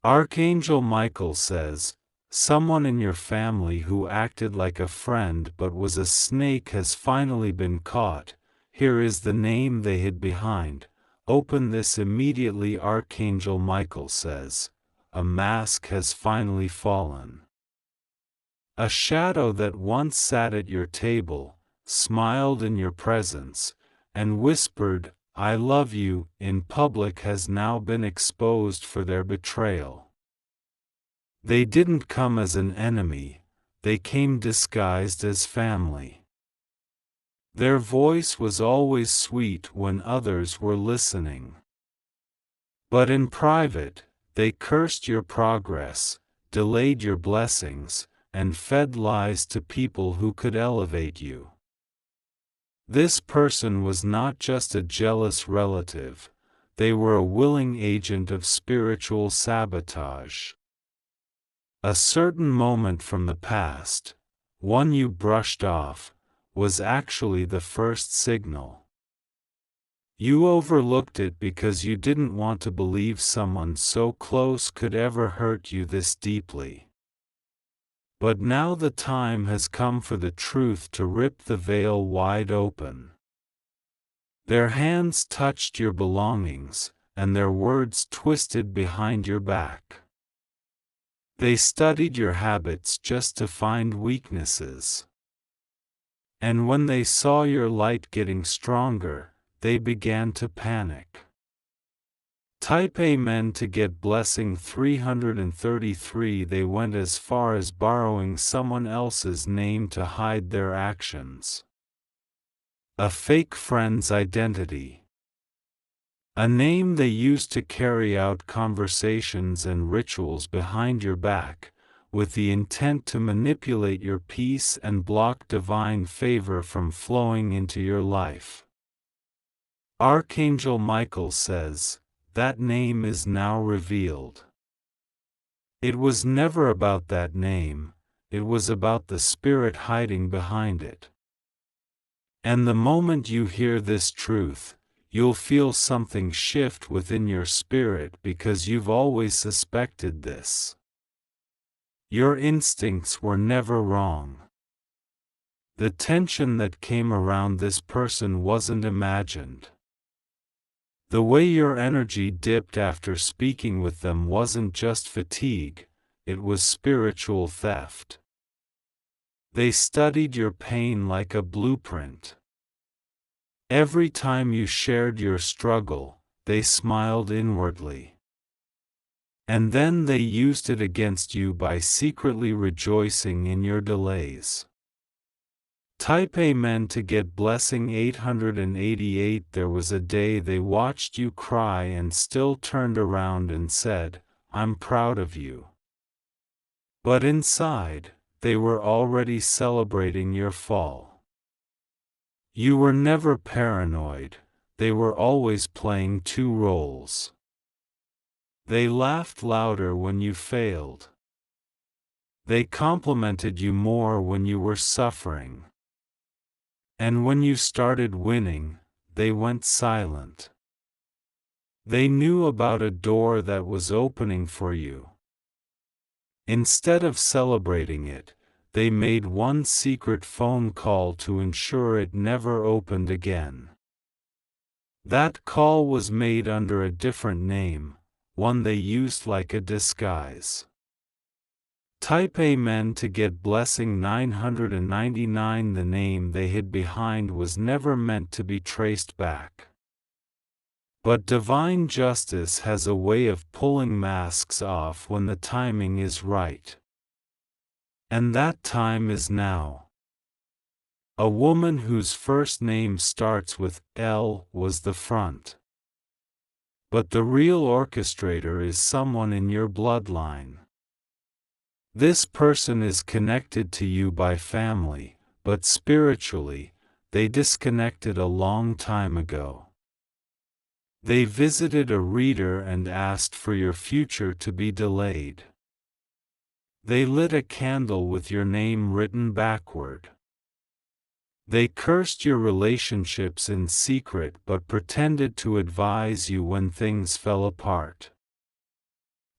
Archangel Michael says, someone in your family who acted like a friend but was a snake has finally been caught. Here is the name they hid behind. Open this immediately. Archangel Michael says, a mask has finally fallen. A shadow that once sat at your table, smiled in your presence, and whispered, "I love you," in public has now been exposed for their betrayal. They didn't come as an enemy, they came disguised as family. Their voice was always sweet when others were listening. But in private, they cursed your progress, delayed your blessings, and fed lies to people who could elevate you. This person was not just a jealous relative, they were a willing agent of spiritual sabotage. A certain moment from the past, one you brushed off, was actually the first signal. You overlooked it because you didn't want to believe someone so close could ever hurt you this deeply. But now the time has come for the truth to rip the veil wide open. Their hands touched your belongings, and their words twisted behind your back. They studied your habits just to find weaknesses. And when they saw your light getting stronger, they began to panic. Type Amen to get blessing 333. They went as far as borrowing someone else's name to hide their actions. A fake friend's identity. A name they used to carry out conversations and rituals behind your back, with the intent to manipulate your peace and block divine favor from flowing into your life. Archangel Michael says, that name is now revealed. It was never about that name, it was about the spirit hiding behind it. And the moment you hear this truth, you'll feel something shift within your spirit because you've always suspected this. Your instincts were never wrong. The tension that came around this person wasn't imagined. The way your energy dipped after speaking with them wasn't just fatigue, it was spiritual theft. They studied your pain like a blueprint. Every time you shared your struggle, they smiled inwardly. And then they used it against you by secretly rejoicing in your delays. Type Amen to get blessing 888. There was a day they watched you cry and still turned around and said, "I'm proud of you." But inside, they were already celebrating your fall. You were never paranoid, they were always playing two roles. They laughed louder when you failed. They complimented you more when you were suffering. And when you started winning, they went silent. They knew about a door that was opening for you. Instead of celebrating it, they made one secret phone call to ensure it never opened again. That call was made under a different name, one they used like a disguise. Type Amen to get blessing 999. The name they hid behind was never meant to be traced back. But divine justice has a way of pulling masks off when the timing is right. And that time is now. A woman whose first name starts with L was the front. But the real orchestrator is someone in your bloodline. This person is connected to you by family, but spiritually, they disconnected a long time ago. They visited a reader and asked for your future to be delayed. They lit a candle with your name written backward. They cursed your relationships in secret but pretended to advise you when things fell apart.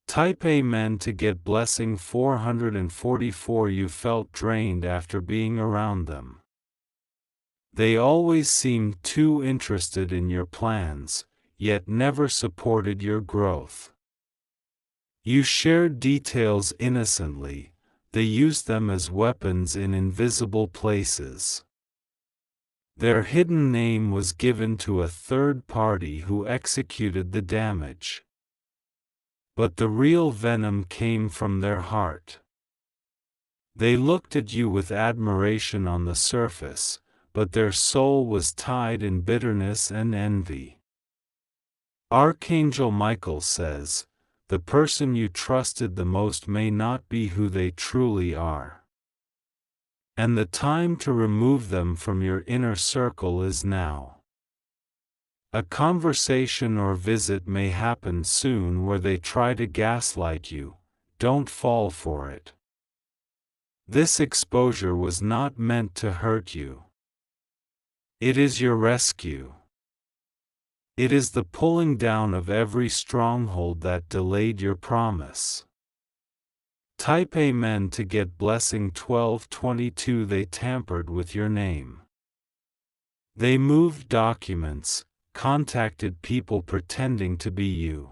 Type Amen to get blessing 444. You felt drained after being around them. They always seemed too interested in your plans, yet never supported your growth. You shared details innocently, they used them as weapons in invisible places. Their hidden name was given to a third party who executed the damage. But the real venom came from their heart. They looked at you with admiration on the surface, but their soul was tied in bitterness and envy. Archangel Michael says, the person you trusted the most may not be who they truly are. And the time to remove them from your inner circle is now. A conversation or visit may happen soon where they try to gaslight you. Don't fall for it. This exposure was not meant to hurt you. It is your rescue. It is the pulling down of every stronghold that delayed your promise. Type Amen to get blessing 1222. They tampered with your name. They moved documents, contacted people pretending to be you.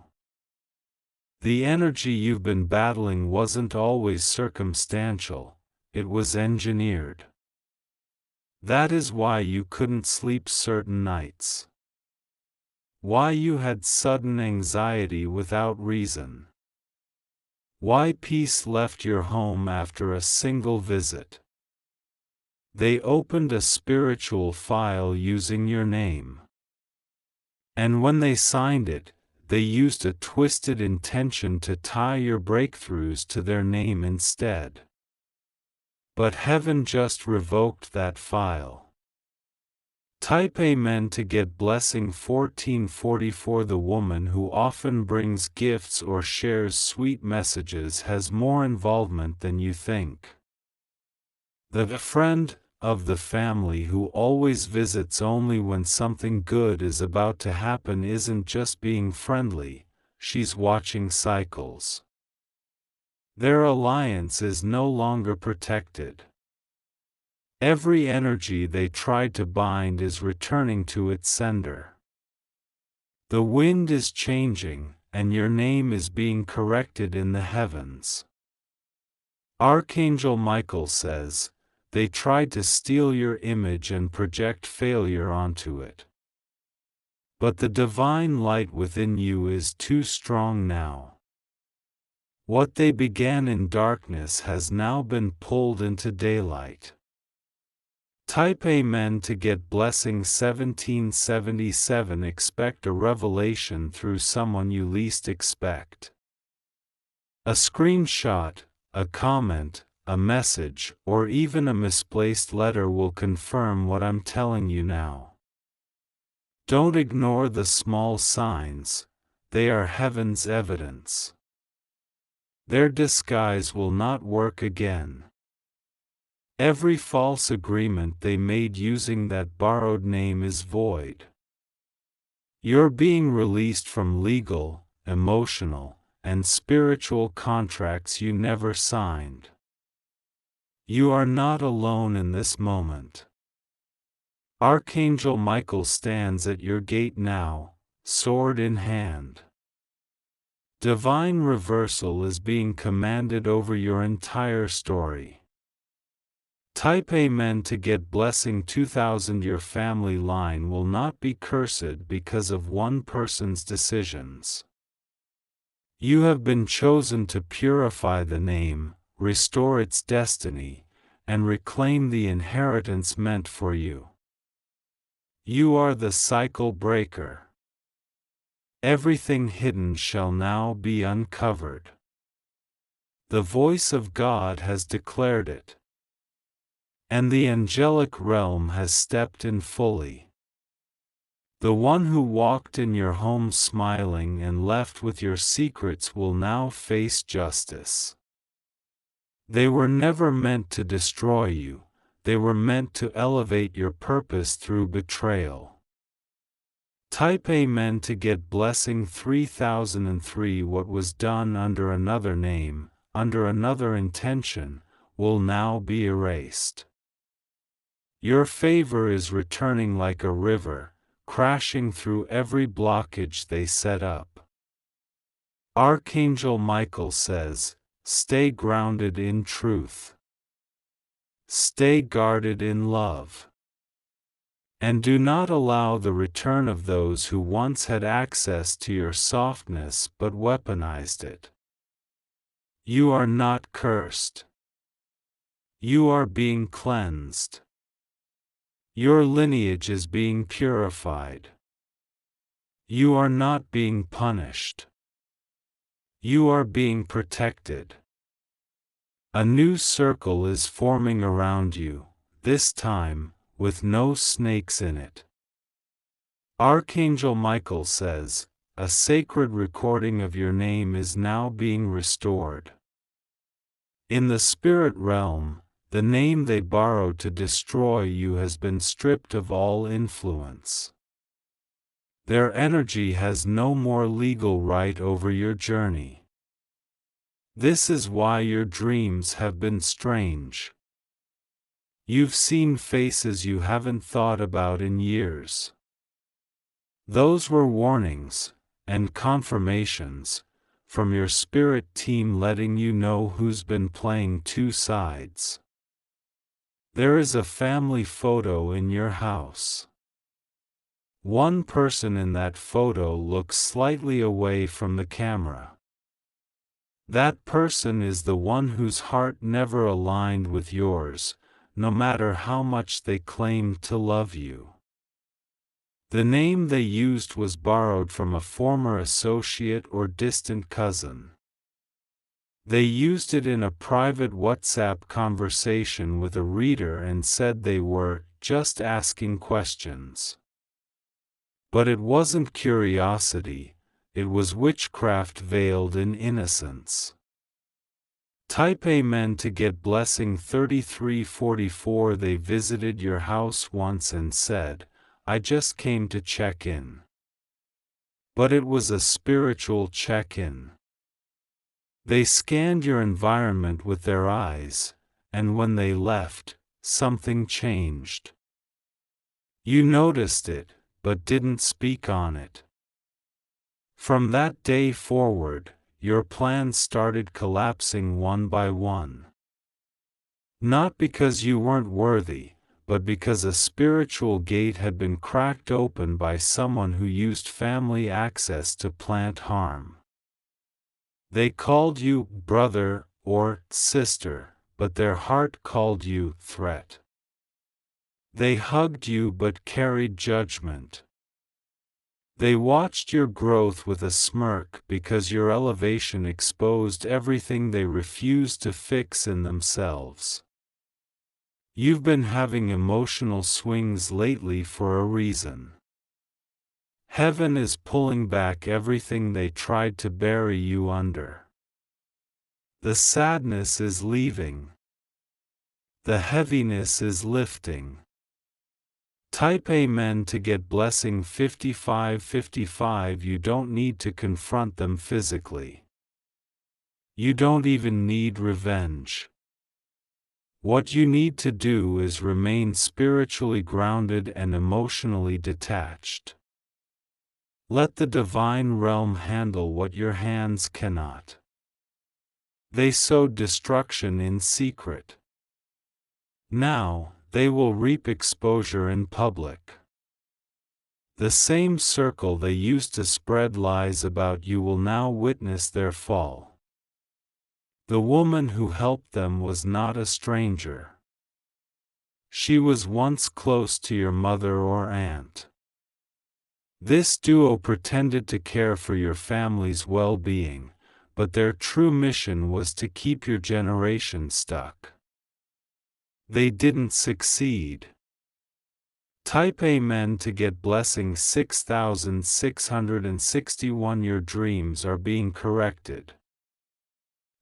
The energy you've been battling wasn't always circumstantial, it was engineered. That is why you couldn't sleep certain nights. Why you had sudden anxiety without reason. Why peace left your home after a single visit. They opened a spiritual file using your name. And when they signed it, they used a twisted intention to tie your breakthroughs to their name instead. But heaven just revoked that file. Type Amen to get blessing 1444. The woman who often brings gifts or shares sweet messages has more involvement than you think. The friend of the family who always visits only when something good is about to happen isn't just being friendly, she's watching cycles. Their alliance is no longer protected. Every energy they tried to bind is returning to its sender. The wind is changing, and your name is being corrected in the heavens. Archangel Michael says, they tried to steal your image and project failure onto it. But the divine light within you is too strong now. What they began in darkness has now been pulled into daylight. Type Amen to get blessing 1777. Expect a revelation through someone you least expect. A screenshot, a comment, a message, or even a misplaced letter will confirm what I'm telling you now. Don't ignore the small signs, they are heaven's evidence. Their disguise will not work again. Every false agreement they made using that borrowed name is void. You're being released from legal, emotional, and spiritual contracts you never signed. You are not alone in this moment. Archangel Michael stands at your gate now, sword in hand. Divine reversal is being commanded over your entire story. Type Amen to get blessing 2000. Your family line will not be cursed because of one person's decisions. You have been chosen to purify the name, restore its destiny, and reclaim the inheritance meant for you. You are the cycle breaker. Everything hidden shall now be uncovered. The voice of God has declared it. And the angelic realm has stepped in fully. The one who walked in your home smiling and left with your secrets will now face justice. They were never meant to destroy you, they were meant to elevate your purpose through betrayal. Type Amen to get blessing 3003. What was done under another name, under another intention, will now be erased. Your favor is returning like a river, crashing through every blockage they set up. Archangel Michael says, stay grounded in truth. Stay guarded in love. And do not allow the return of those who once had access to your softness but weaponized it. You are not cursed. You are being cleansed. Your lineage is being purified. You are not being punished. You are being protected. A new circle is forming around you, this time, with no snakes in it. Archangel Michael says, a sacred recording of your name is now being restored. In the spirit realm, the name they borrowed to destroy you has been stripped of all influence. Their energy has no more legal right over your journey. This is why your dreams have been strange. You've seen faces you haven't thought about in years. Those were warnings, and confirmations, from your spirit team letting you know who's been playing two sides. There is a family photo in your house. One person in that photo looks slightly away from the camera. That person is the one whose heart never aligned with yours, no matter how much they claimed to love you. The name they used was borrowed from a former associate or distant cousin. They used it in a private WhatsApp conversation with a reader and said they were just asking questions. But it wasn't curiosity, it was witchcraft veiled in innocence. Type Amen to get blessing 3344. They visited your house once and said, I just came to check in. But it was a spiritual check-in. They scanned your environment with their eyes, and when they left, something changed. You noticed it, but didn't speak on it. From that day forward, your plans started collapsing one by one. Not because you weren't worthy, but because a spiritual gate had been cracked open by someone who used family access to plant harm. They called you brother or sister, but their heart called you threat. They hugged you but carried judgment. They watched your growth with a smirk because your elevation exposed everything they refused to fix in themselves. You've been having emotional swings lately for a reason. Heaven is pulling back everything they tried to bury you under. The sadness is leaving. The heaviness is lifting. Type Amen to get blessing 5555. You don't need to confront them physically. You don't even need revenge. What you need to do is remain spiritually grounded and emotionally detached. Let the divine realm handle what your hands cannot. They sowed destruction in secret. Now, they will reap exposure in public. The same circle they used to spread lies about you will now witness their fall. The woman who helped them was not a stranger. She was once close to your mother or aunt. This duo pretended to care for your family's well-being, but their true mission was to keep your generation stuck. They didn't succeed. Type Amen to get blessing 6661. Your dreams are being corrected.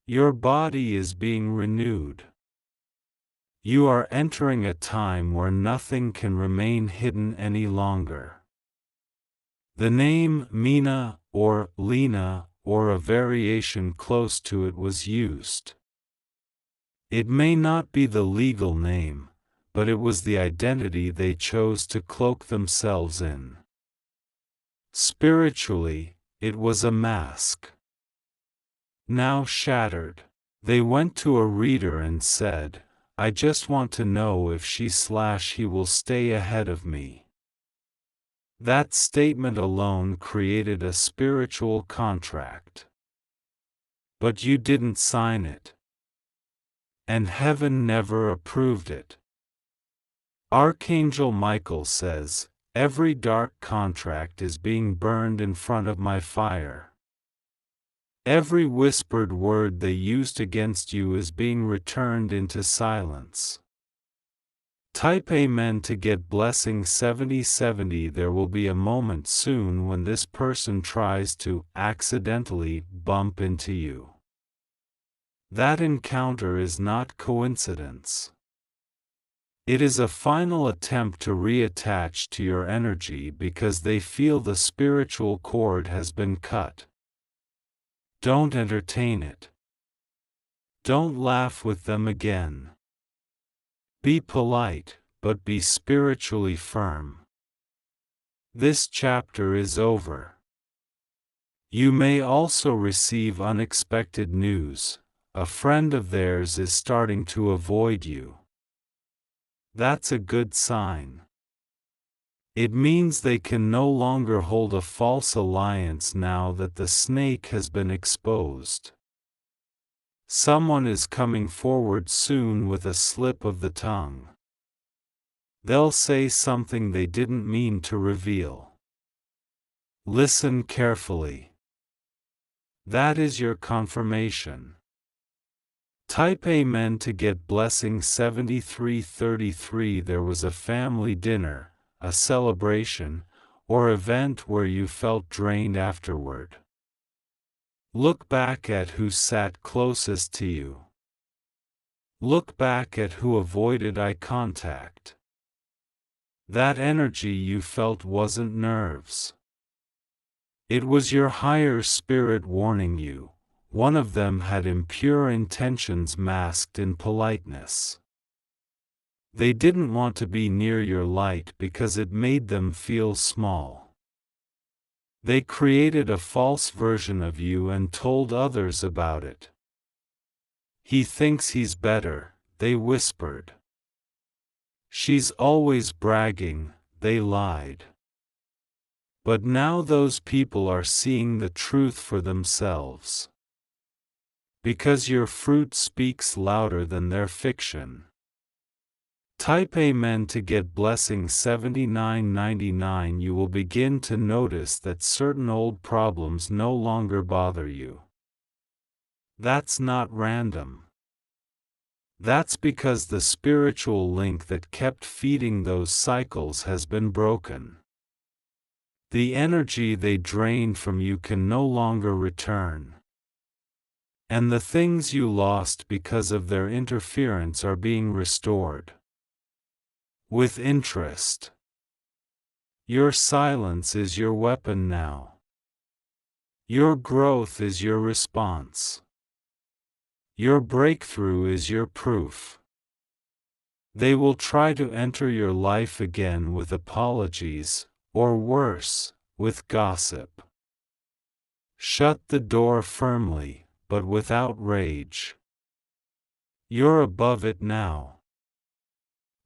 Your body is being renewed. You are entering a time where nothing can remain hidden any longer. The name Mina or Lena or a variation close to it was used. It may not be the legal name, but it was the identity they chose to cloak themselves in. Spiritually, it was a mask. Now shattered, they went to a reader and said, "I just want to know if he will stay ahead of me." That statement alone created a spiritual contract. But you didn't sign it. And heaven never approved it. Archangel Michael says, "Every dark contract is being burned in front of my fire. Every whispered word they used against you is being returned into silence." Type Amen to get blessing 7070. There will be a moment soon when this person tries to accidentally bump into you. That encounter is not coincidence. It is a final attempt to reattach to your energy because they feel the spiritual cord has been cut. Don't entertain it. Don't laugh with them again. Be polite, but be spiritually firm. This chapter is over. You may also receive unexpected news. A friend of theirs is starting to avoid you. That's a good sign. It means they can no longer hold a false alliance now that the snake has been exposed. Someone is coming forward soon with a slip of the tongue. They'll say something they didn't mean to reveal. Listen carefully. That is your confirmation. Type Amen to get blessing 7333. There was a family dinner, a celebration, or event where you felt drained afterward. Look back at who sat closest to you. Look back at who avoided eye contact. That energy you felt wasn't nerves. It was your higher spirit warning you. One of them had impure intentions masked in politeness. They didn't want to be near your light because it made them feel small. They created a false version of you and told others about it. He thinks he's better, they whispered. She's always bragging, they lied. But now those people are seeing the truth for themselves. Because your fruit speaks louder than their fiction. Type Amen to get blessing 7999. You will begin to notice that certain old problems no longer bother you. That's not random. That's because the spiritual link that kept feeding those cycles has been broken. The energy they drained from you can no longer return. And the things you lost because of their interference are being restored. With interest. Your silence is your weapon now. Your growth is your response. Your breakthrough is your proof. They will try to enter your life again with apologies, or worse, with gossip. Shut the door firmly, but without rage. You're above it now.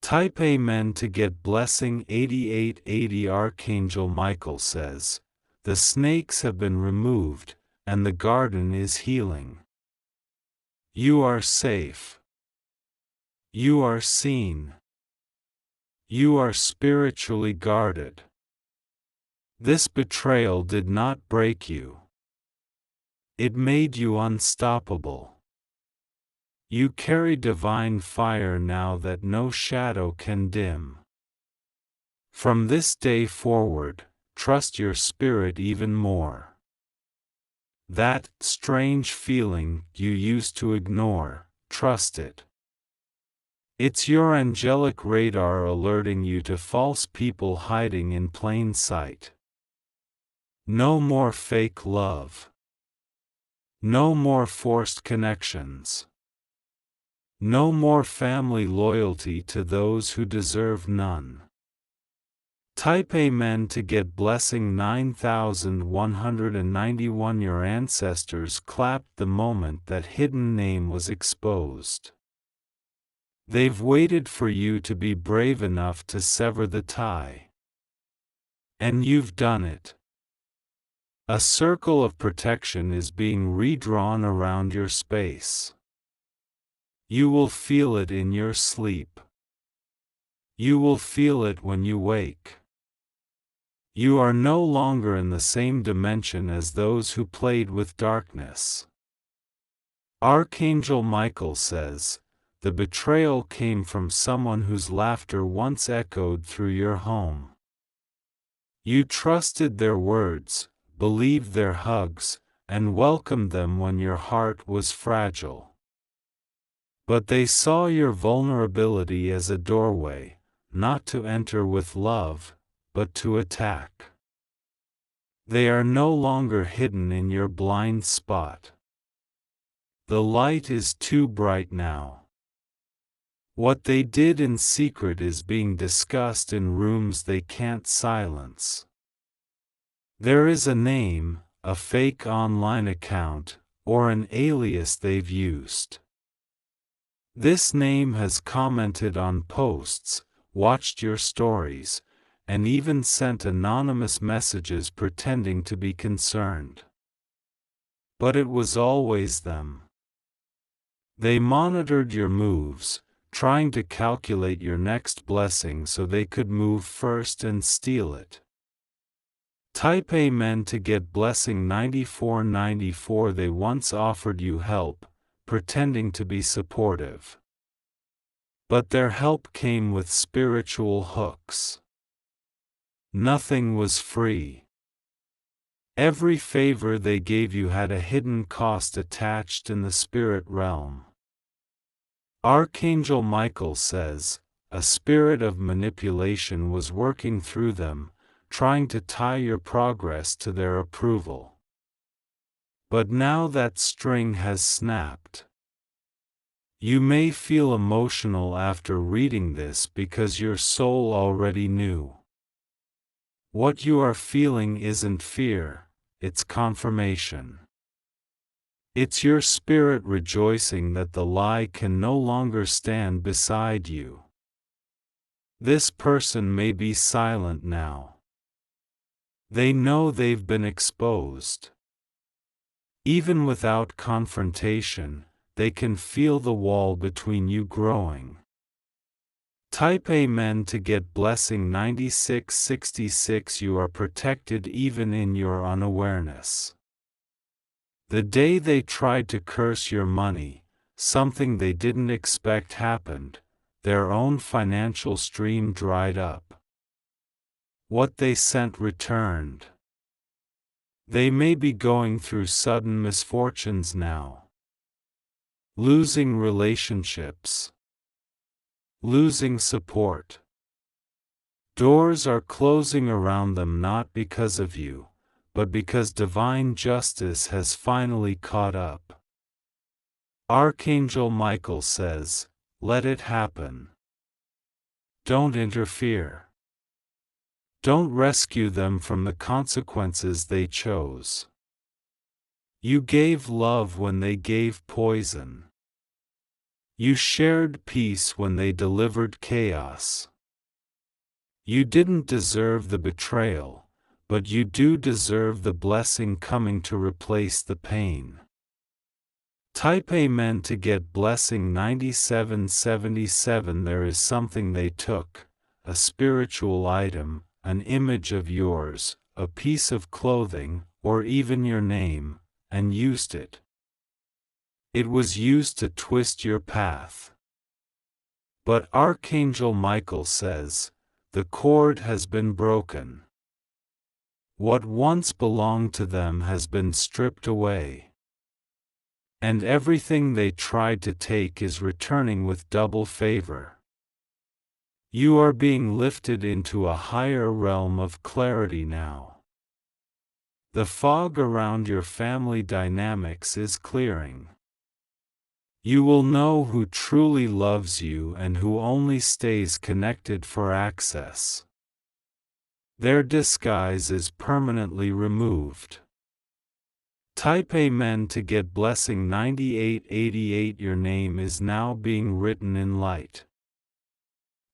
Type Amen to get blessing 8880. Archangel Michael says, "The snakes have been removed, and the garden is healing. You are safe. You are seen. You are spiritually guarded. This betrayal did not break you. It made you unstoppable. You carry divine fire now that no shadow can dim. From this day forward, trust your spirit even more. That strange feeling you used to ignore, trust it. It's your angelic radar alerting you to false people hiding in plain sight. No more fake love. No more forced connections. No more family loyalty to those who deserve none. Type Amen to get blessing 9191. Your ancestors clapped the moment that hidden name was exposed. They've waited for you to be brave enough to sever the tie. And you've done it. A circle of protection is being redrawn around your space. You will feel it in your sleep. You will feel it when you wake. You are no longer in the same dimension as those who played with darkness. Archangel Michael says, the betrayal came from someone whose laughter once echoed through your home. You trusted their words, believed their hugs, and welcomed them when your heart was fragile. But they saw your vulnerability as a doorway, not to enter with love, but to attack. They are no longer hidden in your blind spot. The light is too bright now. What they did in secret is being discussed in rooms they can't silence. There is a name, a fake online account, or an alias they've used. This name has commented on posts, watched your stories, and even sent anonymous messages pretending to be concerned. But it was always them. They monitored your moves, trying to calculate your next blessing so they could move first and steal it. Type Amen to get blessing 9494. They once offered you help, pretending to be supportive. But their help came with spiritual hooks. Nothing was free. Every favor they gave you had a hidden cost attached in the spirit realm. Archangel Michael says, a spirit of manipulation was working through them, trying to tie your progress to their approval. But now that string has snapped. You may feel emotional after reading this because your soul already knew. What you are feeling isn't fear, it's confirmation. It's your spirit rejoicing that the lie can no longer stand beside you. This person may be silent now. They know they've been exposed. Even without confrontation, they can feel the wall between you growing. Type Amen to get blessing 9666. You are protected even in your unawareness. The day they tried to curse your money, something they didn't expect happened. Their own financial stream dried up. What they sent returned. They may be going through sudden misfortunes now. Losing relationships. Losing support. Doors are closing around them not because of you, but because divine justice has finally caught up. Archangel Michael says, let it happen. Don't interfere. Don't rescue them from the consequences they chose. You gave love when they gave poison. You shared peace when they delivered chaos. You didn't deserve the betrayal, but you do deserve the blessing coming to replace the pain. Type Amen to get blessing 9777. There is something they took, a spiritual item, an image of yours, a piece of clothing, or even your name, and used it. It was used to twist your path. But Archangel Michael says, the cord has been broken. What once belonged to them has been stripped away. And everything they tried to take is returning with double favor. You are being lifted into a higher realm of clarity now. The fog around your family dynamics is clearing. You will know who truly loves you and who only stays connected for access. Their disguise is permanently removed. Type Amen to get blessing 9888. Your name is now being written in light.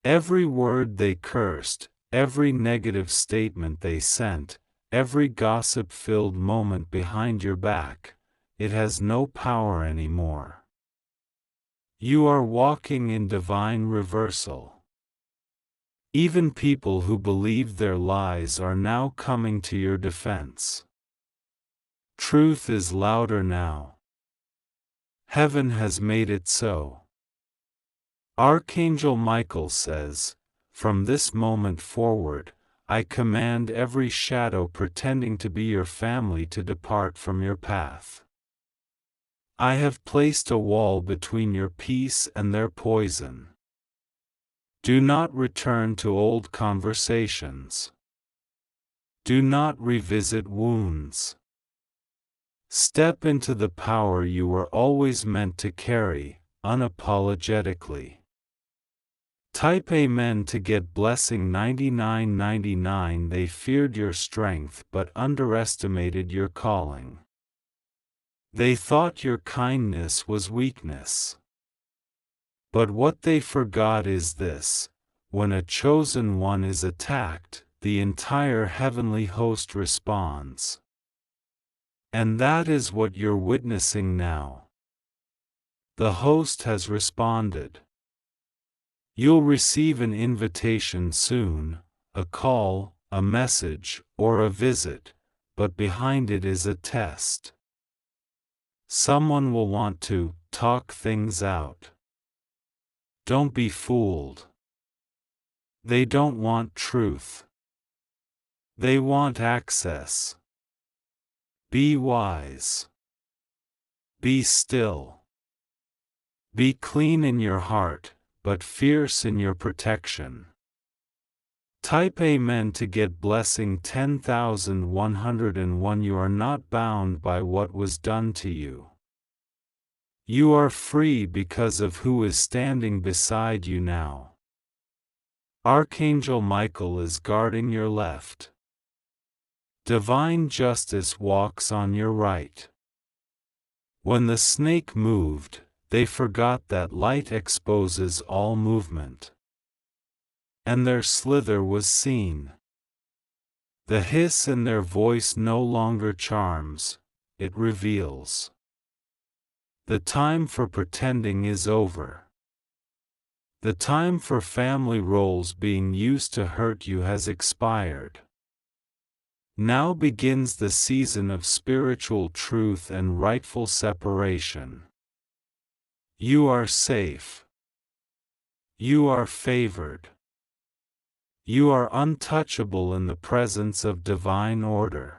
Every word they cursed, every negative statement they sent, every gossip-filled moment behind your back, it has no power anymore. You are walking in divine reversal. Even people who believed their lies are now coming to your defense. Truth is louder now. Heaven has made it so. Archangel Michael says, "From this moment forward, I command every shadow pretending to be your family to depart from your path. I have placed a wall between your peace and their poison. Do not return to old conversations. Do not revisit wounds. Step into the power you were always meant to carry, unapologetically." Type Amen to get blessing 9999. They feared your strength but underestimated your calling. They thought your kindness was weakness. But what they forgot is this: when a chosen one is attacked, the entire heavenly host responds. And that is what you're witnessing now. The host has responded. You'll receive an invitation soon, a call, a message, or a visit, but behind it is a test. Someone will want to talk things out. Don't be fooled. They don't want truth. They want access. Be wise. Be still. Be clean in your heart, but fierce in your protection. Type Amen to get blessing 10,101. You are not bound by what was done to you. You are free because of who is standing beside you now. Archangel Michael is guarding your left. Divine justice walks on your right. When the snake moved, they forgot that light exposes all movement. And their slither was seen. The hiss in their voice no longer charms, it reveals. The time for pretending is over. The time for family roles being used to hurt you has expired. Now begins the season of spiritual truth and rightful separation. You are safe. You are favored. You are untouchable in the presence of divine order.